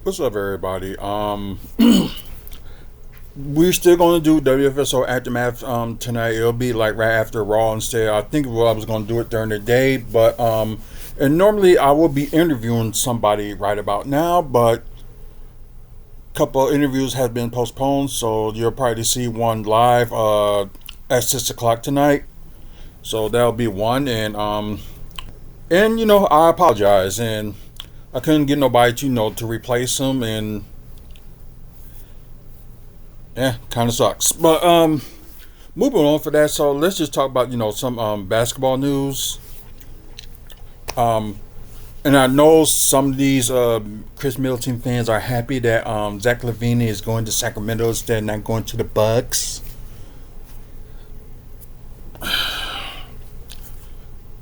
What's up, everybody? We're still going to do WFSO Aftermath tonight. It'll be like right after Raw instead. I think I was going to do it during the day, but and normally I will be interviewing somebody right about now, but a couple of interviews have been postponed, so you'll probably see one live at 6 o'clock tonight. So that'll be one, and I apologize, and I couldn't get nobody to to replace him, and yeah, kind of sucks. But moving on for that, so let's just talk about some basketball news. Um, and I know some of these Chris Middleton fans are happy that Zach LaVine is going to Sacramento instead of not going to the Bucks.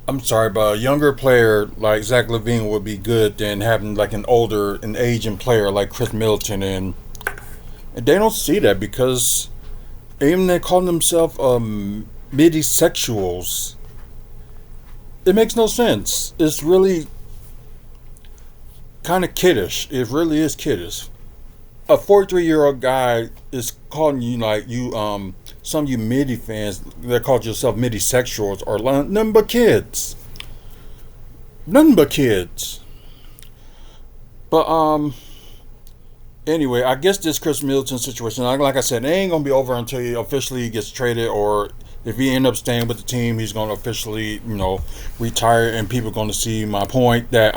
I'm sorry, but a younger player like Zach LaVine would be good than having like an aging player like Chris Middleton, and they don't see that because even they call themselves Middysexuals. It makes no sense. It's really kind of kiddish. It really is kiddish. A 43-year-old guy is calling you like you some of you MIDI fans that call yourself Middysexuals are nothing but kids. Nothing but kids. But anyway, I guess this Chris Middleton situation, like I said, it ain't gonna be over until he officially gets traded, or if he end up staying with the team, he's gonna officially, retire, and people are gonna see my point that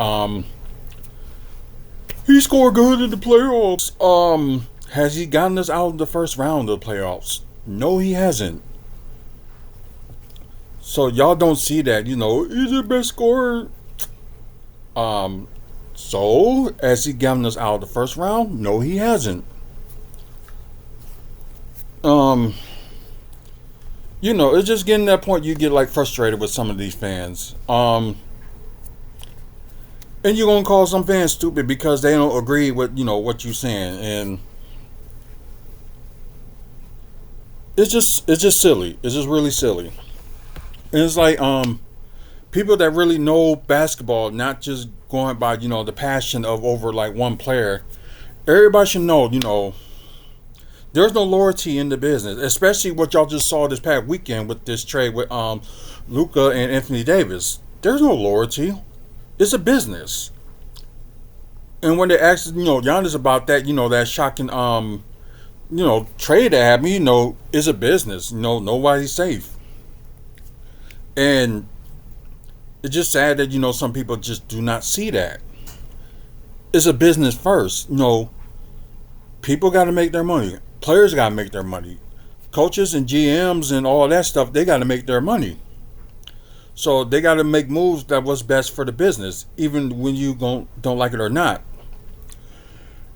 he scored good in the playoffs. Has he gotten us out of the first round of the playoffs? No, he hasn't. So y'all don't see that, he's the best scorer. Um, so has he gotten us out of the first round? No, he hasn't. Um, it's just getting to that point you get like frustrated with some of these fans. And you're gonna call some fans stupid because they don't agree with what you're saying, and it's just silly. It's just really silly. And it's like people that really know basketball, not just going by the passion of over like one player. Everybody should know there's no loyalty in the business, especially what y'all just saw this past weekend with this trade with Luka and Anthony Davis. There's no loyalty. It's a business. And when they asked Giannis about that, that shocking trade that happened, it's a business. Nobody's safe. And it's just sad that some people just do not see that. It's a business first. People got to make their money. Players got to make their money. Coaches and GMs and all that stuff, they got to make their money. So they got to make moves that was best for the business, even when you don't like it or not.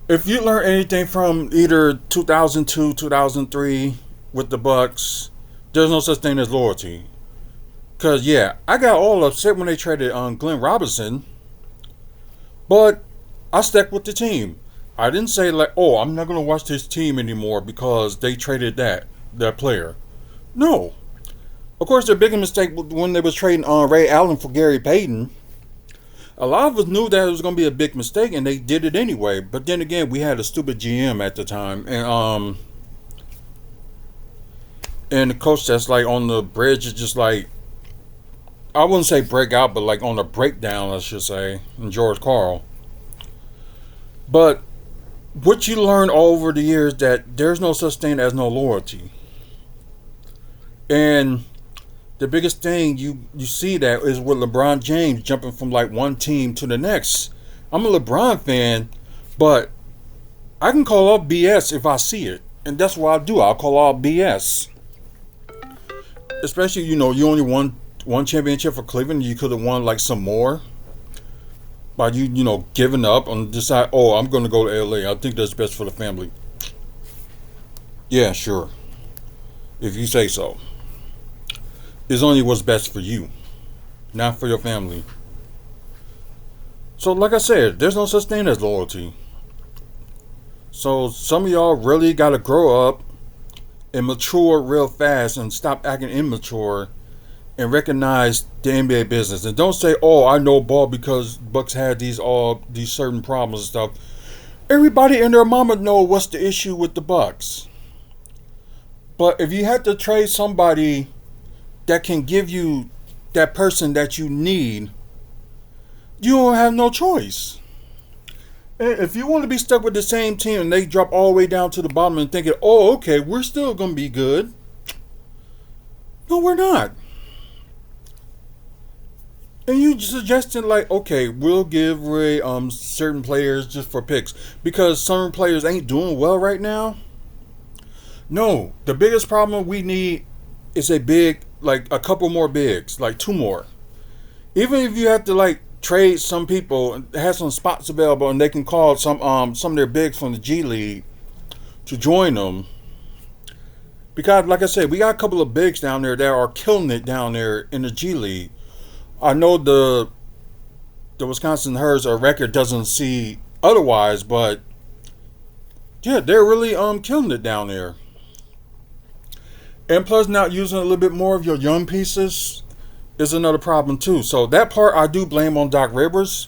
If you learn anything from either 2002, 2003 with the Bucks, there's no such thing as loyalty. Cause yeah, I got all upset when they traded Glenn Robinson, but I stuck with the team. I didn't say like, oh, I'm not gonna watch this team anymore because they traded that player. No. Of course, their biggest mistake when they was trading Ray Allen for Gary Payton. A lot of us knew that it was going to be a big mistake, and they did it anyway. But then again, we had a stupid GM at the time, and the coach that's like on the bridge is just like, I wouldn't say break out, but like on the breakdown, I should say, and George Karl. But what you learn all over the years that there's no such thing as no loyalty, and the biggest thing you see that is with LeBron James jumping from like one team to the next. I'm a LeBron fan, but I can call out BS if I see it, and that's what I do. I'll call out BS. Especially you only won one championship for Cleveland. You could have won like some more by you giving up and decide, oh, I'm going to go to LA. I think that's best for the family. Yeah, sure, if you say so. It's only what's best for you, not for your family. So like I said, there's no such thing as loyalty. So some of y'all really got to grow up and mature real fast and stop acting immature and recognize the NBA business. And don't say, oh, I know ball because Bucks had these certain problems and stuff. Everybody and their mama know what's the issue with the Bucks. But if you had to trade somebody that can give you that person that you need, you don't have no choice. If you want to be stuck with the same team and they drop all the way down to the bottom and thinking, oh, okay, we're still going to be good. No, we're not. And you suggesting like, okay, we'll give away certain players just for picks because some players ain't doing well right now. No, the biggest problem we need is a big, like a couple more bigs, like two more. Even if you have to like trade some people and have some spots available and they can call some of their bigs from the G League to join them. Because like I said, we got a couple of bigs down there that are killing it down there in the G League. I know the Wisconsin Hers record doesn't see otherwise, but yeah, they're really killing it down there. And plus not using a little bit more of your young pieces is another problem too. So that part I do blame on Doc Rivers,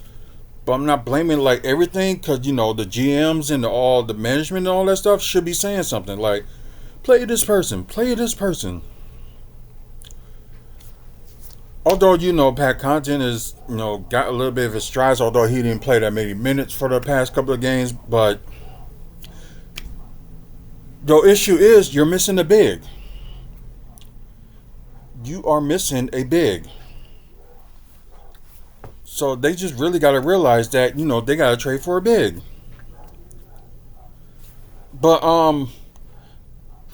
but I'm not blaming like everything because you know the GMs and all the management and all that stuff should be saying something like, play this person, play this person. Although you know Pat Connaughton is got a little bit of his strides, although he didn't play that many minutes for the past couple of games, but the issue is you're missing a big. You are missing a big. So they just really got to realize that, they got to trade for a big. But,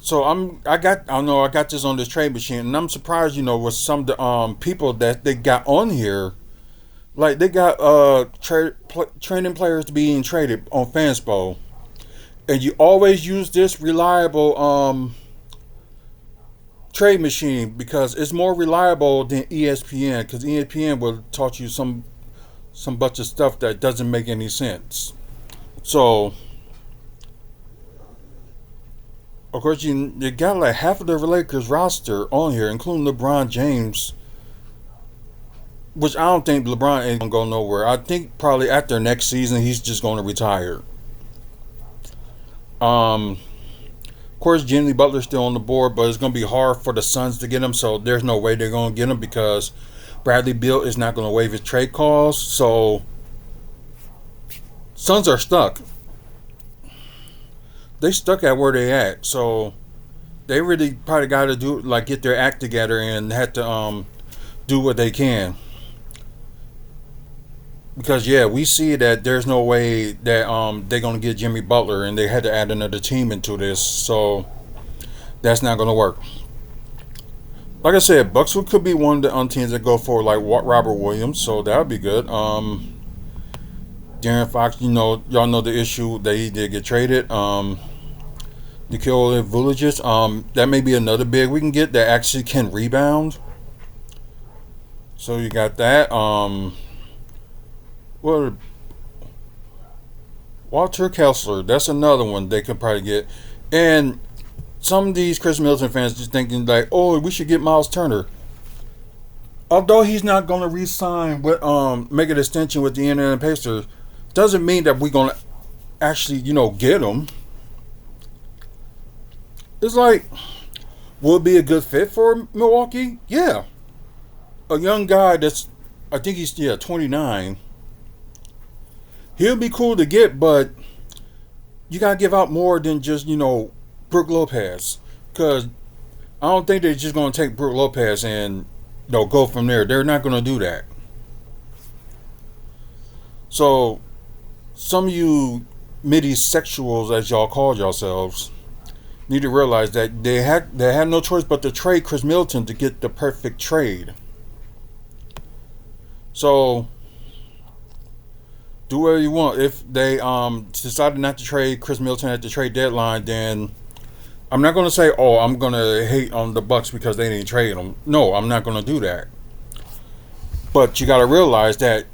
so I got this on this trade machine, and I'm surprised, with some of the people that they got on here. Like, they got training players to being traded on Fanspo. And you always use this reliable, trade machine because it's more reliable than ESPN because ESPN will taught you some bunch of stuff that doesn't make any sense. So of course you got like half of the Lakers roster on here, including LeBron James, which I don't think LeBron ain't gonna go nowhere. I think probably after next season he's just gonna retire. Of course, Jimmy Butler's still on the board, but it's going to be hard for the Suns to get him, so there's no way they're going to get him because Bradley Beal is not going to waive his trade calls, so Suns are stuck. They stuck at where they at, so they really probably got to get their act together and had to do what they can. Because we see that there's no way that they're gonna get Jimmy Butler, and they had to add another team into this, so that's not gonna work. Like I said, Bucks could be one of the teams that go for like Robert Williams, so that would be good. Darren Fox, y'all know the issue that he did get traded. Nikola Vucevic, that may be another big we can get that actually can rebound. So you got that. Well, Walter Kessler, that's another one they could probably get. And some of these Chris Middleton fans just thinking like, oh, we should get Miles Turner. Although he's not going to re-sign with make an extension with the Indiana Pacers, doesn't mean that we're going to actually, get him. It's like, will it be a good fit for Milwaukee? Yeah. A young guy that's, I think he's 29. He'll be cool to get, but you got to give out more than just, Brook Lopez. Because I don't think they're just going to take Brook Lopez and go from there. They're not going to do that. So, some of you Middysexuals, as y'all call yourselves, need to realize that they had no choice but to trade Chris Middleton to get the perfect trade. So, do whatever you want. If they decided not to trade Chris Middleton at the trade deadline, then I'm not going to say, oh, I'm going to hate on the Bucks because they didn't trade him. No, I'm not going to do that. But you got to realize that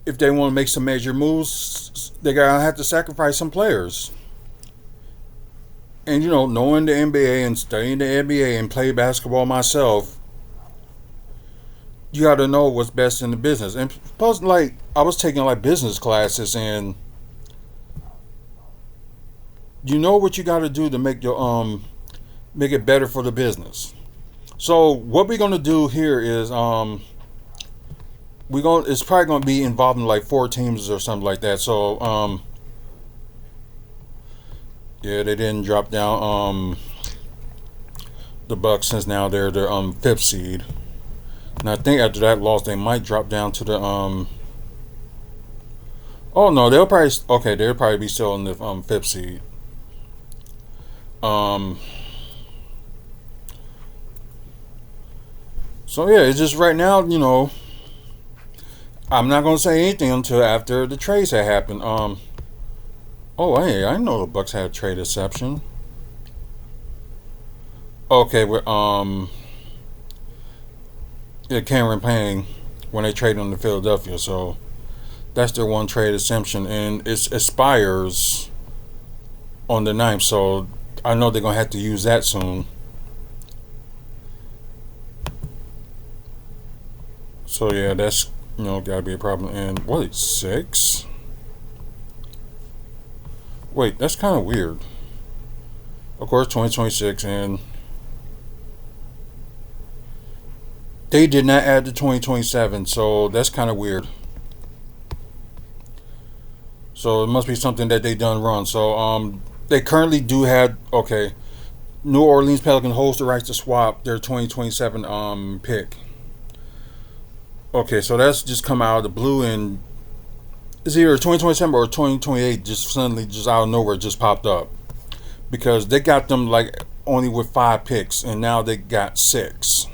if they want to make some major moves, they're going to have to sacrifice some players. And, knowing the NBA and studying the NBA and play basketball myself, you got to know what's best in the business. And plus, I was taking business classes, and you know what you got to do to make it better for the business. So what we're gonna do here is it's probably gonna be involving like 4 teams or something like that. So yeah, they didn't drop down the Bucks, since now they're the fifth seed. And I think after that loss they might drop down to the oh no, they'll probably be still in the fifth seed. Um so yeah, it's just right now, I'm not gonna say anything until after the trades had happened. Oh hey, I know the Bucks had a trade exception. Okay, with yeah, Cameron Payne when they traded him to Philadelphia, so that's their one trade exemption, and it expires on the 9th. So I know they're gonna have to use that soon. So yeah, that's gotta be a problem. And what, 6? Wait, that's kind of weird. Of course, 2026, and they did not add the 2027, so that's kind of weird. So it must be something that they done wrong. So they currently do have, okay. New Orleans Pelicans holds the rights to swap their 2027 pick. Okay, so that's just come out of the blue, and it's either 2027 or 2028. Just suddenly, just out of nowhere, just popped up because they got them like only with 5 picks, and now they got 6.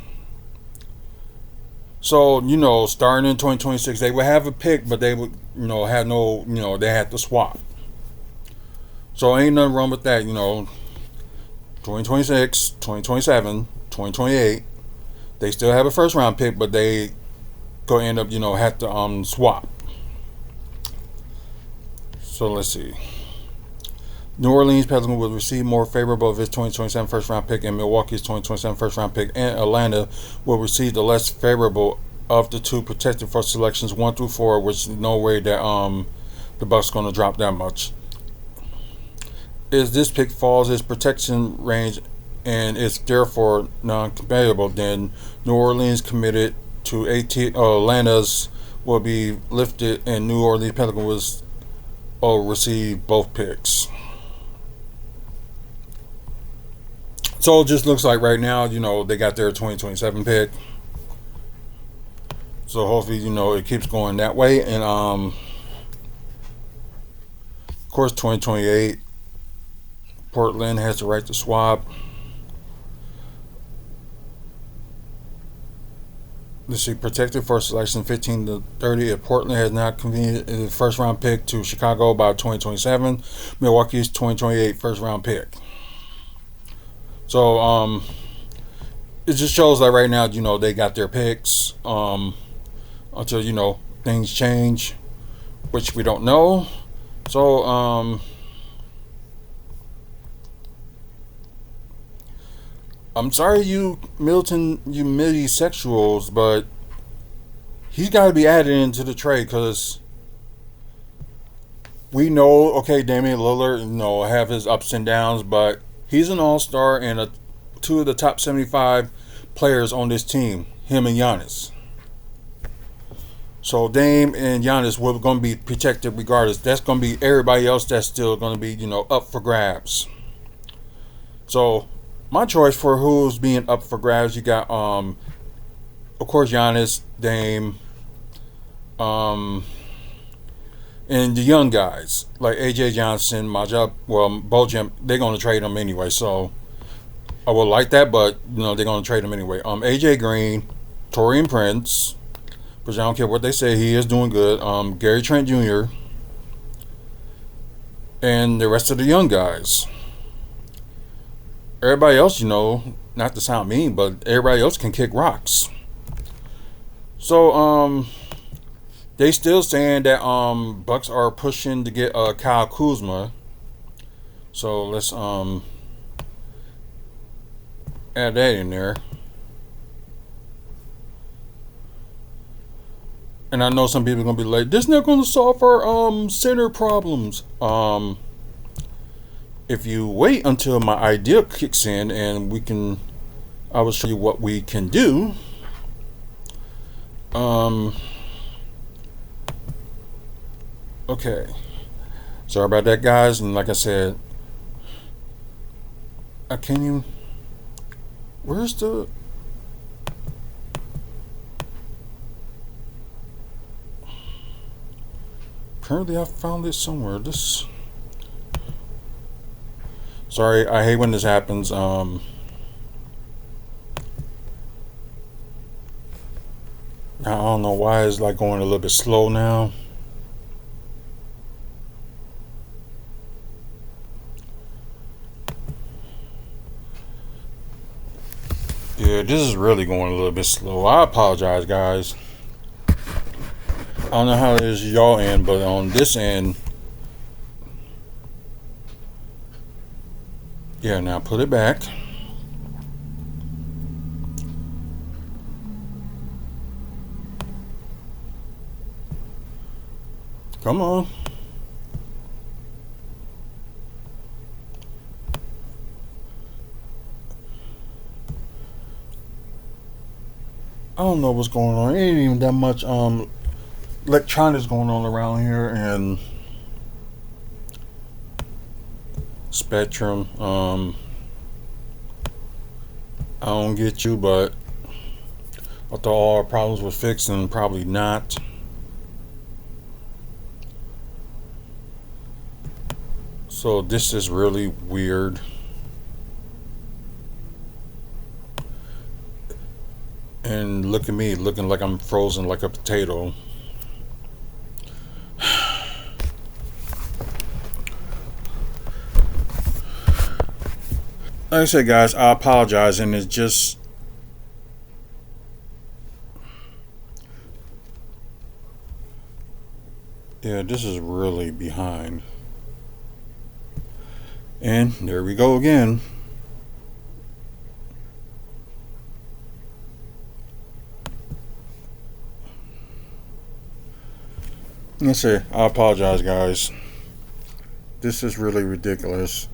So starting in 2026, they would have a pick, but they would have no, they had to swap. So ain't nothing wrong with that. 2026, 2027, 2028. They still have a first round pick, but they go end up have to swap. So let's see. New Orleans Pelicans will receive more favorable of its 2027 first round pick, and Milwaukee's 2027 first round pick, and Atlanta will receive the less favorable of the two, protected for selections 1 through 4, which no way that the Bucks going to drop that much. If this pick falls its protection range and is therefore non-compatible, then New Orleans committed to Atlanta's will be lifted, and New Orleans Pelicans will receive both picks. So it just looks like right now, they got their 2027 pick. So hopefully, it keeps going that way. And of course, 2028, Portland has the right to swap. Let's see, protected for selection 15 to 30. If Portland has not convened the first round pick to Chicago by 2027, Milwaukee's 2028 first round pick. So it just shows that right now, they got their picks until things change, which we don't know. So I'm sorry, you Middysexuals, but he's got to be added into the trade, because we know, okay, Damian Lillard, have his ups and downs, but he's an all-star and two of the top 75 players on this team, him and Giannis. So Dame and Giannis were going to be protected regardless. That's going to be everybody else that's still going to be, up for grabs. So my choice for who's being up for grabs, you got, of course, Giannis, Dame, and the young guys like AJ Johnson, Bojan. They're going to trade them anyway. So I would like that, but they're going to trade them anyway. AJ Green, Taurean Prince, which I don't care what they say, he is doing good. Gary Trent Jr. and the rest of the young guys. Everybody else, not to sound mean, but everybody else can kick rocks. So they still saying that Bucks are pushing to get Kyle Kuzma. So let's add that in there. And I know some people are gonna be like, "This not gonna solve our center problems." if you wait until my idea kicks in and I will show you what we can do. Okay. Sorry about that, guys. And like I said, I can't even. Where's the. Apparently, I found it somewhere. This. Sorry, I hate when this happens. I don't know why it's like going a little bit slow now. Yeah, this is really going a little bit slow. I apologize, guys. I don't know how it is y'all end, but on this end, yeah. Now put it back. Come on. I don't know what's going on. It ain't even that much electronics going on around here, and Spectrum. I don't get you, but I thought all our problems were fixed, and probably not. So this is really weird. And look at me looking like I'm frozen like a potato. Like I said, guys, I apologize, and it's just. Yeah, this is really behind. And there we go again. Let's see. I apologize, guys. This is really ridiculous.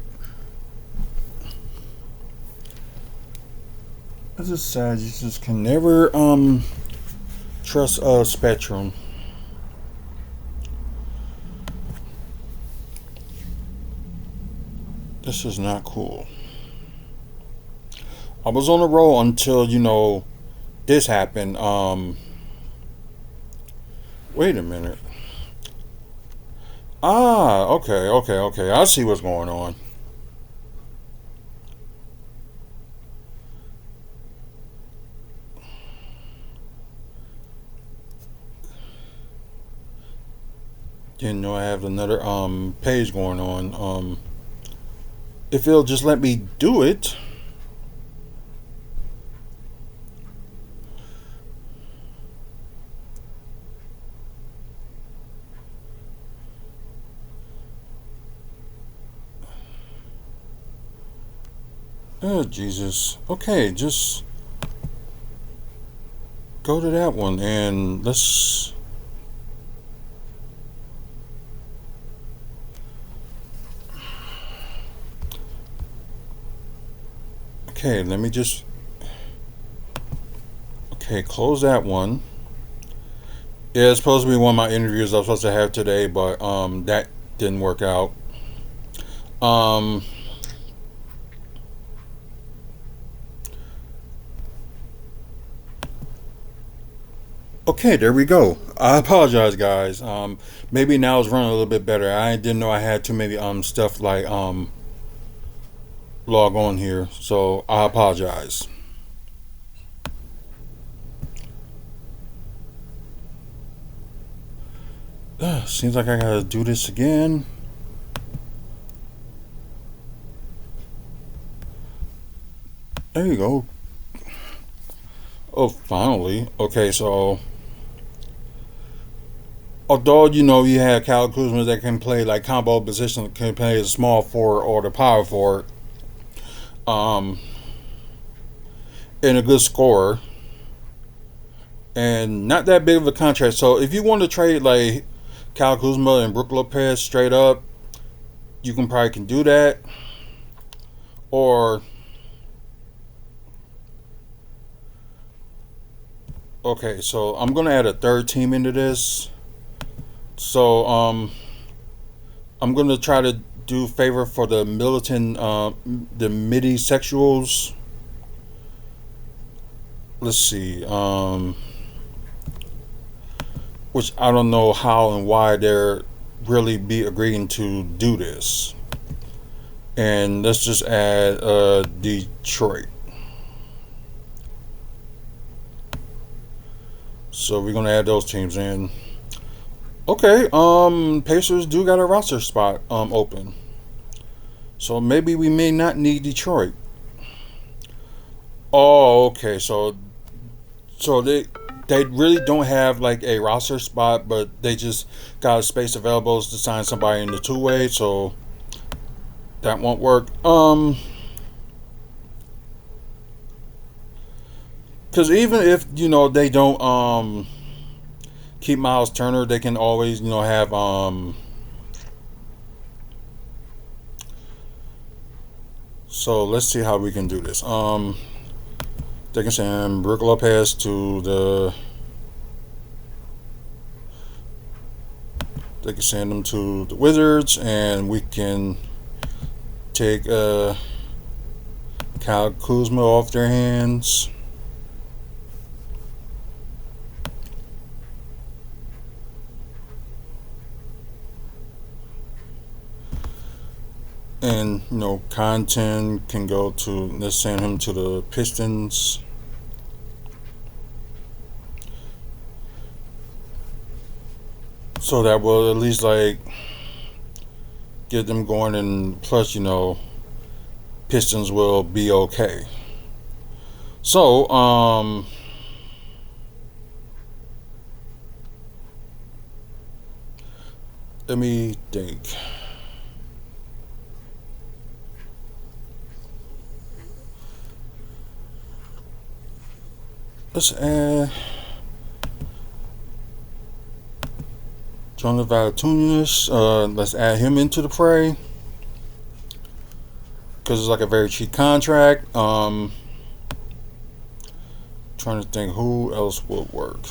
It's just sad. You just can never trust Spectrum. This is not cool. I was on a roll until this happened. Wait a minute. Okay. I see what's going on. Didn't know I have another page going on. If it'll just let me do it. Oh, Jesus. Okay, just go to that one and let's. Okay, let me just. Okay, close that one. Yeah, it's supposed to be one of my interviews I was supposed to have today, but that didn't work out. Okay, there we go. I apologize, guys. Maybe now it's running a little bit better. I didn't know I had too many stuff like log on here, so I apologize. Seems like I gotta do this again. There you go. Oh, finally. Okay, so although you have Cal Kuzma that can play like combo position, can play the small forward or the power forward, and a good scorer, and not that big of a contract. So if you want to trade like Cal Kuzma and Brook Lopez straight up, you can do that. Or okay, so I'm gonna add a third team into this. So I'm gonna try to do favor for the militant, the Middysexuals. Let's see, which I don't know how and why they're really be agreeing to do this. And let's just add Detroit. So we're gonna add those teams in. Okay, Pacers do got a roster spot open. So maybe we may not need Detroit. Oh, okay. So they really don't have like a roster spot, but they just got a space available to sign somebody in the two way. So that won't work. Because even if they don't keep Miles Turner, they can always have So let's see how we can do this. They can send Brook Lopez to the. They can send them to the Wizards, and we can take Kyle Kuzma off their hands. And Content can go to. Let's send him to the Pistons. So that will at least like get them going, and plus Pistons will be okay. So let me think. Let's add Jonathan Valanciunas. Let's add him into the fray because it's like a very cheap contract. Trying to think who else would work.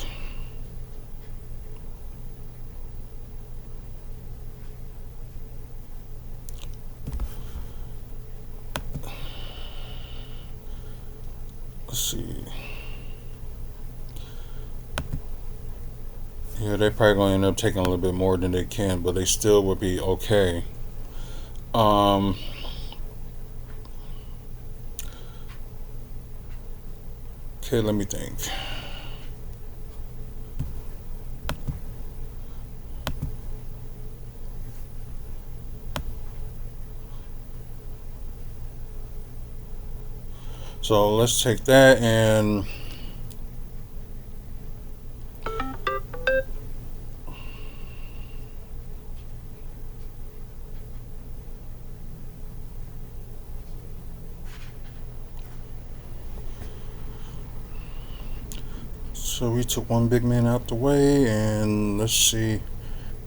Let's see. Yeah, they're probably going to end up taking a little bit more than they can, but they still would be okay. Okay, let me think. So let's take that and so we took one big man out the way, and let's see.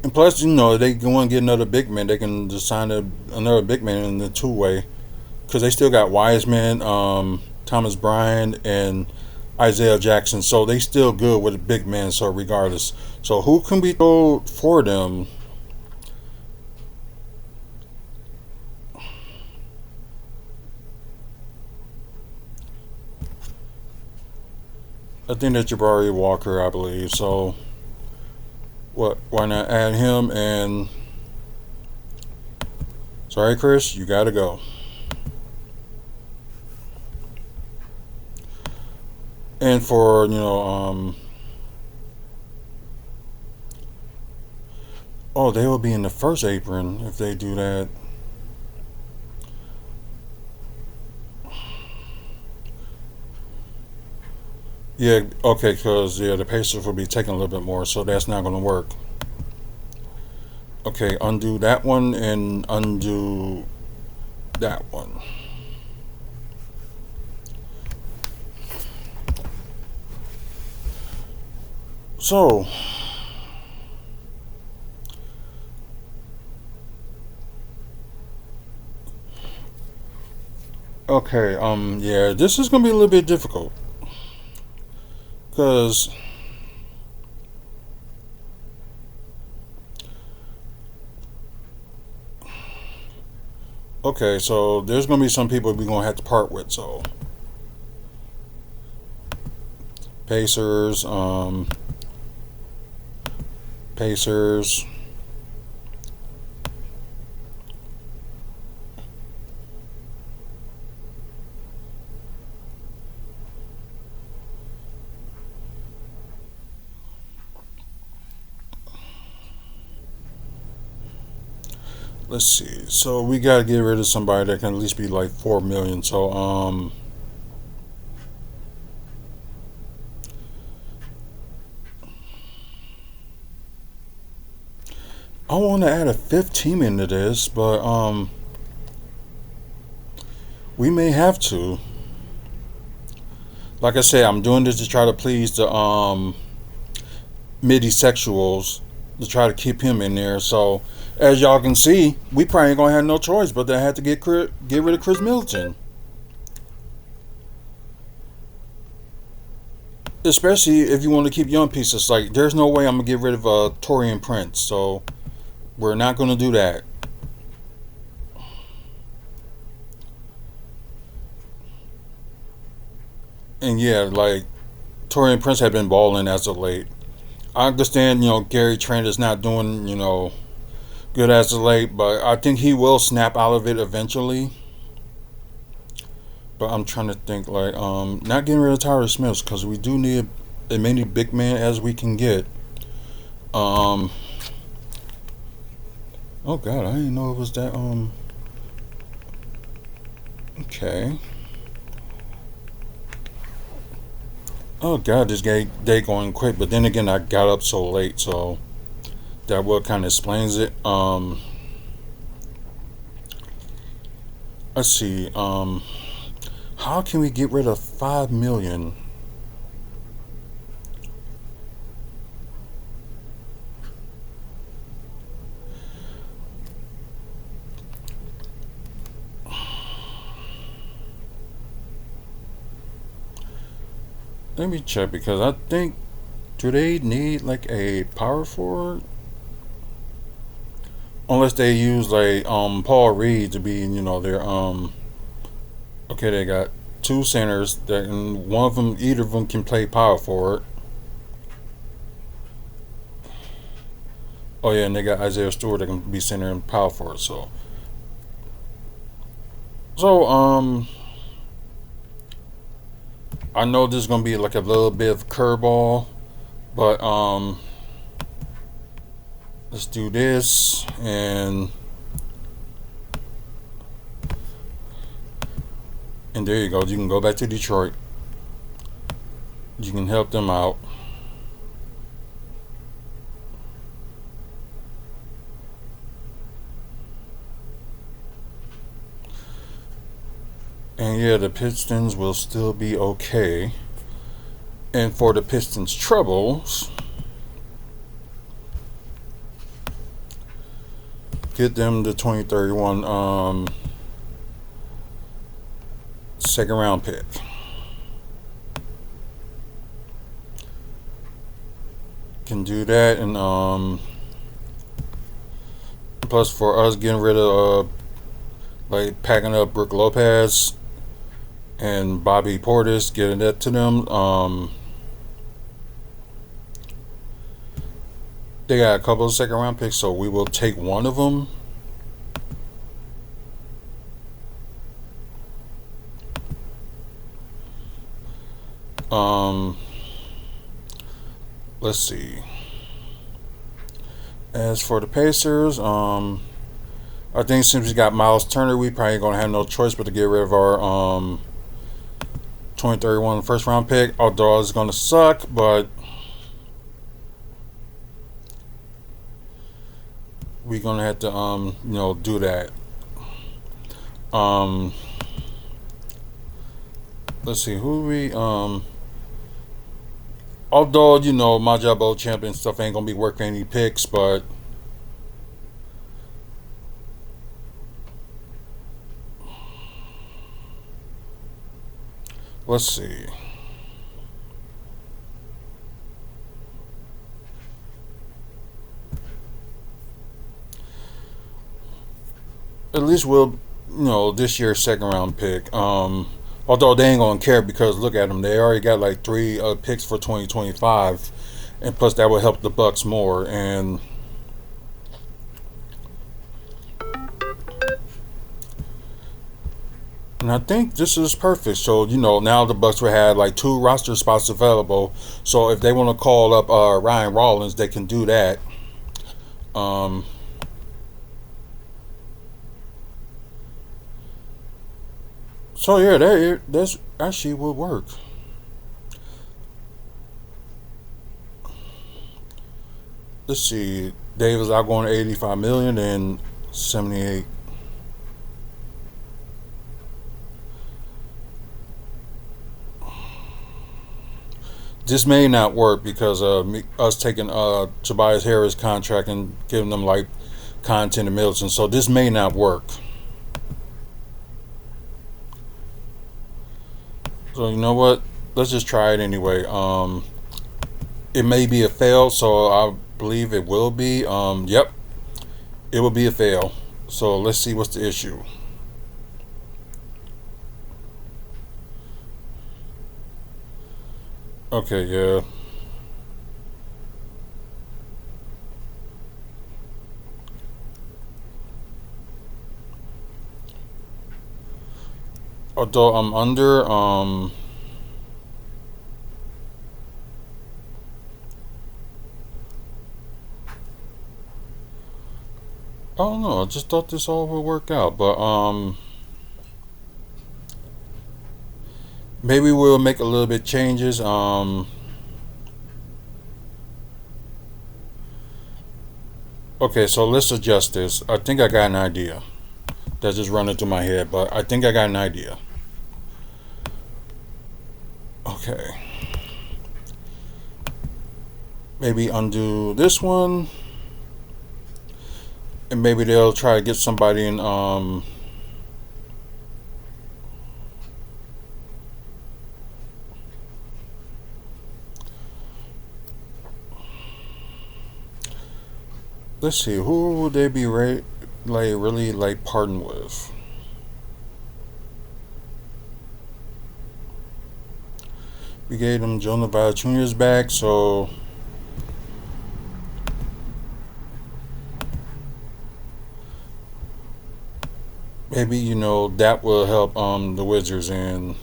And plus, they want to get another big man. They can just sign another big man in the two way, because they still got Wiseman, Thomas Bryant, and Isaiah Jackson. So they still good with a big man. So regardless, so who can we throw for them? I think that's Jabari Walker, I believe. So what? Why not add him? And sorry, Chris, you gotta go. And for oh, they will be in the first apron if they do that. Yeah, okay, because the Pacers will be taking a little bit more, so that's not going to work. Okay, undo that one and undo that one. So Okay, yeah, this is gonna be a little bit difficult because okay, so there's gonna be some people we're gonna have to part with. So Pacers, Pacers. Let's see. So we gotta get rid of somebody that can at least be like 4 million. So I want to add a fifth team into this, but we may have to. Like I said, I'm doing this to try to please the Middysexuals to try to keep him in there. So as y'all can see, we probably ain't gonna have no choice but to have to get rid of Chris Middleton. Especially if you want to keep young pieces. Like there's no way I'm gonna get rid of Torian Prince. So we're not gonna do that. And yeah, like Torian Prince had been balling as of late. I understand, Gary Trent is not doing, good as of late, but I think he will snap out of it eventually. But I'm trying to think like not getting rid of Tyler Smith because we do need as many big men as we can get. Um oh god, I didn't know it was that okay. Oh god, this day going quick, but then again I got up so late, so that what kind of explains it. Let's see. How can we get rid of 5 million? Let me check because I think do they need like a power forward? Unless they use like Paul Reed to be their okay, they got two centers that and one of them either of them can play power forward. Oh yeah, and they got Isaiah Stewart that can be center and power forward. So I know this is gonna be like a little bit of curveball, but let's do this and there you go. You can go back to Detroit. You can help them out. And yeah, the Pistons will still be okay. And for the Pistons' troubles, get them the 2031 second round pick. Can do that, and plus for us getting rid of like packing up Brook Lopez and Bobby Portis, getting that to them. They got a couple of second round picks, so we will take one of them. Let's see. As for the Pacers, I think since we got Miles Turner, we probably gonna have no choice but to get rid of our 2031 first round pick. Although it's gonna suck, but we're gonna have to do that. Um, let's see who we although my job old champion stuff ain't gonna be working any picks, but Let's see. At least we'll, this year's second round pick. Although they ain't gonna care because look at them, they already got like three picks for 2025, and plus that will help the Bucks more. And I think this is perfect. So now the Bucks will have like two roster spots available. So if they want to call up Ryan Rollins, they can do that. Um, so yeah, that's actually will work. Let's see. Davis outgoing 85 million and 78. This may not work because us taking Tobias Harris contract and giving them like content and Middleton. So this may not work. So you know what? Let's just try it anyway. It may be a fail, so I believe it will be. Yep, it will be a fail. So let's see what's the issue. Okay, yeah. Although I'm under, I don't know. I just thought this all would work out, but maybe we'll make a little bit changes. Okay, so let's adjust this. I think I got an idea. That just running through my head, but I think I got an idea. Okay, maybe undo this one, and maybe they'll try to get somebody in. Let's see, who would they be like really like partnered with? We gave them Jonah Valanciunas back, so maybe that will help the Wizards. And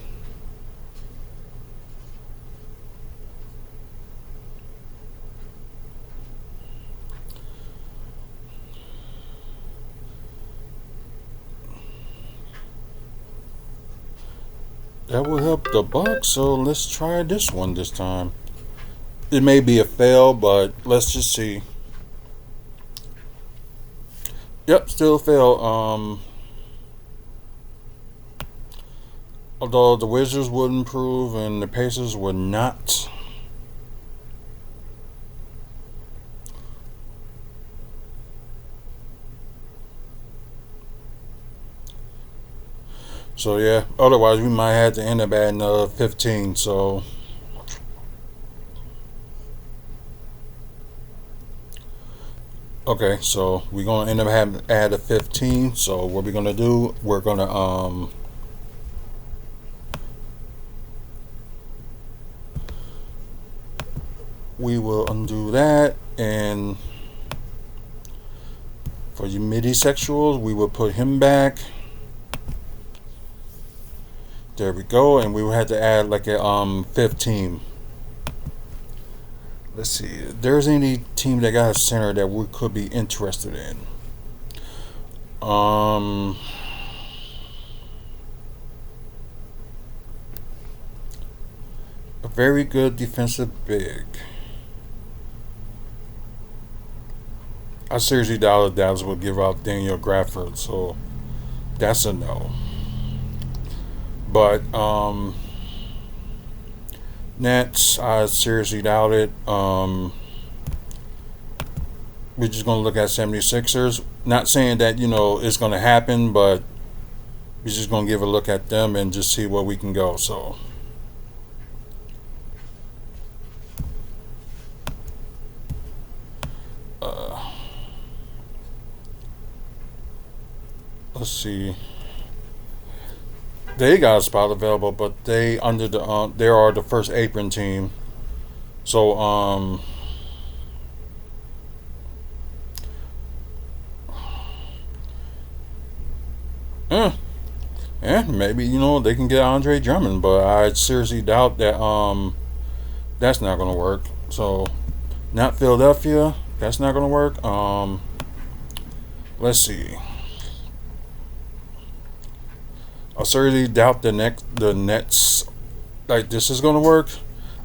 that will help the Bucks. So let's try this one this time. It may be a fail, but let's just see. Yep, still fail. Although the Wizards would improve and the Pacers would not. So yeah, otherwise we might have to end up at another 15. So okay, so we're gonna end up having to add a 15. So what we're gonna do? We're gonna we will undo that, and for you Middysexuals, we will put him back. There we go, and we will have to add like a 15. Let's see if there's any team that got a center that we could be interested in. A very good defensive big. I seriously doubt Dallas would give out Daniel Grafford, so that's a no. But Nets, I seriously doubt it. We're just gonna look at 76ers. Not saying that it's gonna happen, but we're just gonna give a look at them and just see where we can go. So Uh, let's see. They got a spot available, but they are the first apron team. So eh, maybe they can get Andre Drummond, but I seriously doubt that that's not gonna work. So not Philadelphia. That's not gonna work. Let's see. I seriously doubt the Nets like this is gonna work.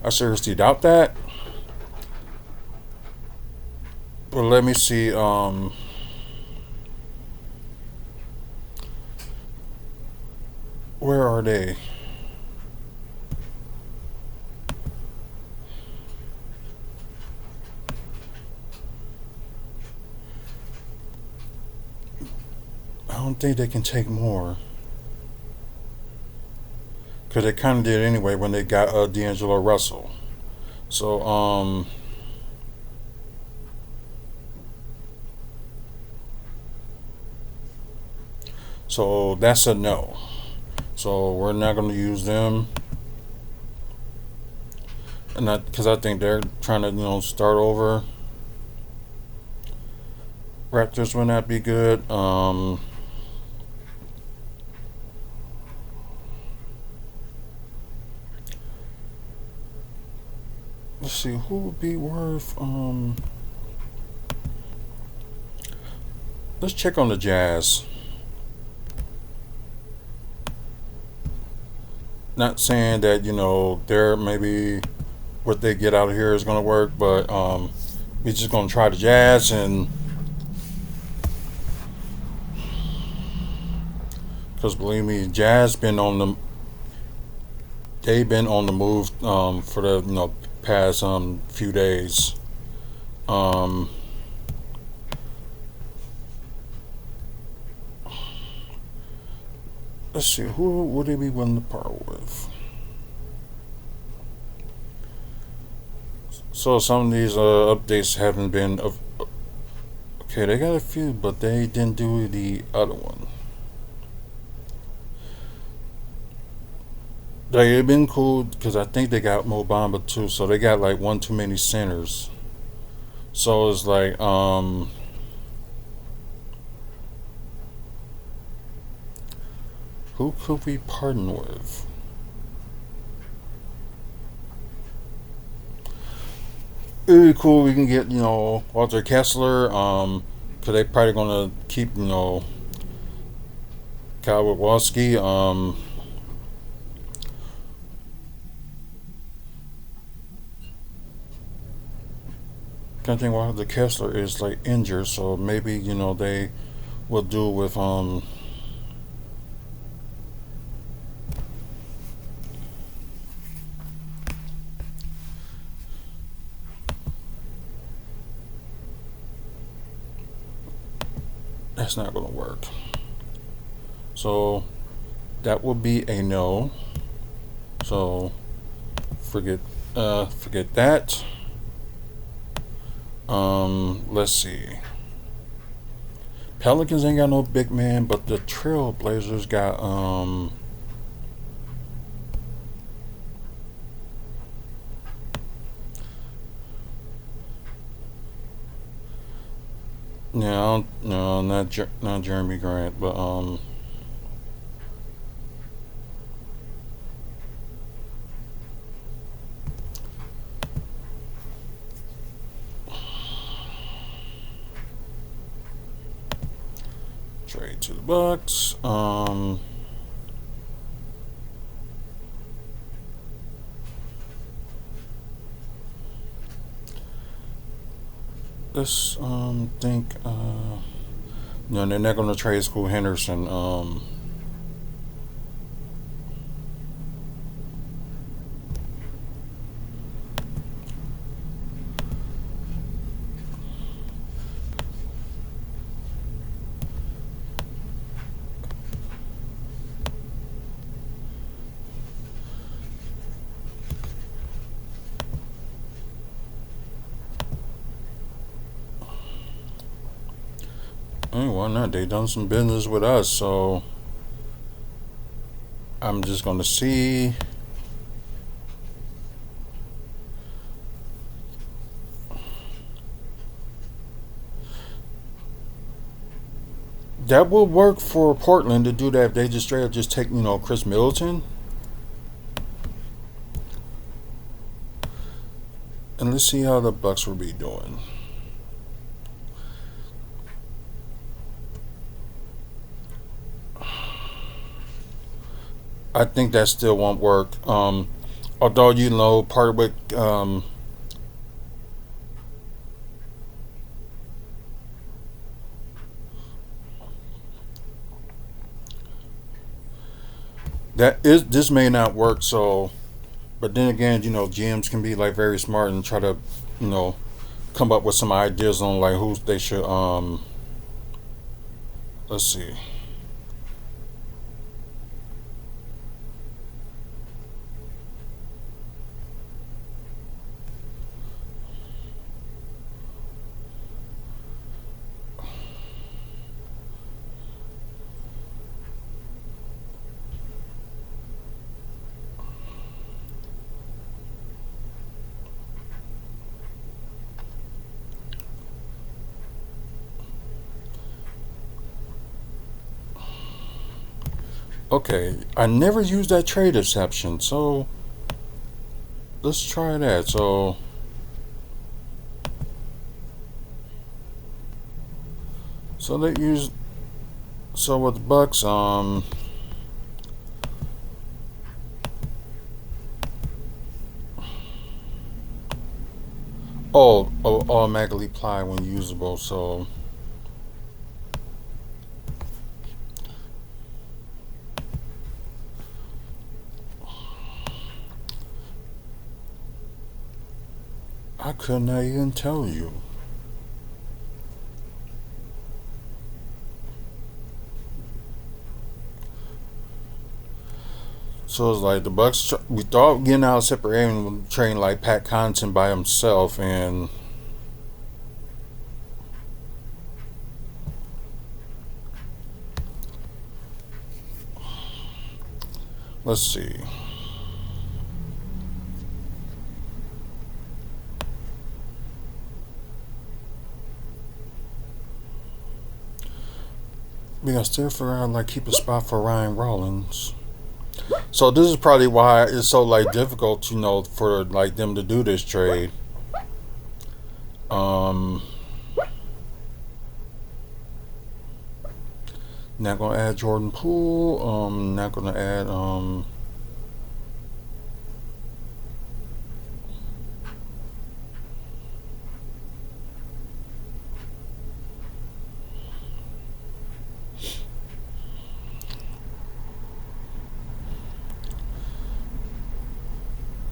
I seriously doubt that. But let me see. Where are they? I don't think they can take more because they kind of did anyway when they got D'Angelo Russell. So so that's a no. So we're not going to use them, and that because I think they're trying to start over. Raptors would not be good. Let's see who would be worth. Let's check on the Jazz. Not saying that they're maybe what they get out of here is going to work, but we're just going to try the Jazz, and because believe me, Jazz been on the they've been on the move for the past few days. Um, let's see who would they be willing to part with. So some of these updates haven't been okay. They got a few, but they didn't do the other one. They've been cool because I think they got Mobamba too, so they got like one too many centers. So it's like who could we partner with? It'd be cool. We can get Walter Kessler. Cause they probably gonna keep Kyle Wawski. Can't think why the Kessler is like injured, so maybe they will do with that's not gonna work. So that would be a no. So forget forget that. Let's see. Pelicans ain't got no big man, but the Trailblazers got no, no, not Jeremy Grant, but trade to the Bucks. Let's think. No, they're not gonna trade School Henderson. Hey, why not? They done some business with us, so I'm just gonna see. That would work for Portland to do that if they just straight up just take, Chris Middleton. And let's see how the Bucks will be doing. I think that still won't work. Although part of it, that is this may not work. So, but then again, GMs can be like very smart and try to, you know, come up with some ideas on like who they should. Let's see. Okay, I never used that trade exception, so let's try that. So they use so with the Bucks, automatically apply when usable. So I could not even tell you. So it's like the Bucks. We thought getting out of separate area would train like Pat Connaughton by himself, and let's see. We gotta still figure out like keep a spot for Ryan Rollins. So this is probably why it's so like difficult, for like them to do this trade. Um, Not gonna add Jordan Poole. Not gonna add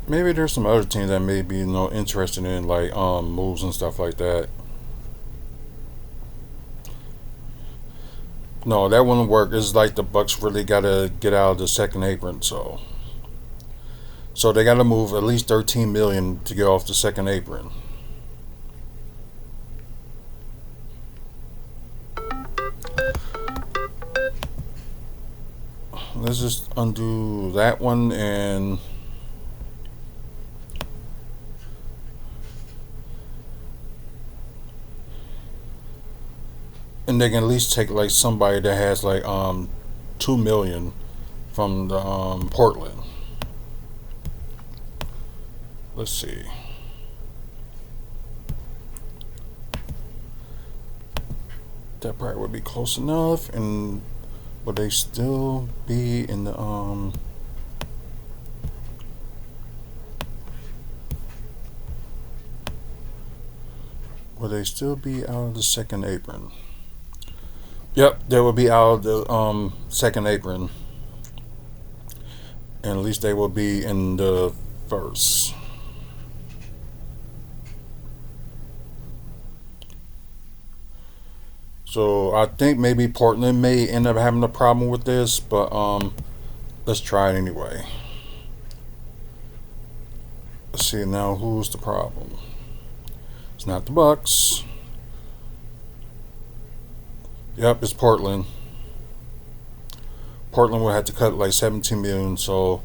maybe there's some other teams that may be interested in like moves and stuff like that. No, that wouldn't work. It's like the Bucks really gotta get out of the second apron, so they gotta move at least 13 million to get off the second apron. Let's just undo that one and they can at least take like somebody that has like 2 million from the Portland. Let's see. That probably would be close enough, and would they still be in the Would they still be out of the second apron? Yep, they will be out of the second apron, and at least they will be in the first. So I think maybe Portland may end up having a problem with this, but let's try it anyway. Let's see now who's the problem. It's not the Bucks. Yep, it's Portland. Portland will have to cut like 17 million, so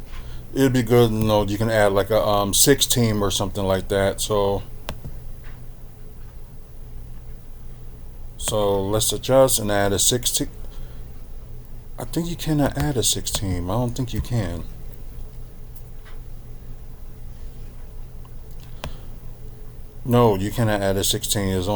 it'd be good. You can add like a six team or something like that. So let's adjust and add a six team. I think you cannot add a six team. I don't think you can. No, you cannot add a 16. It's only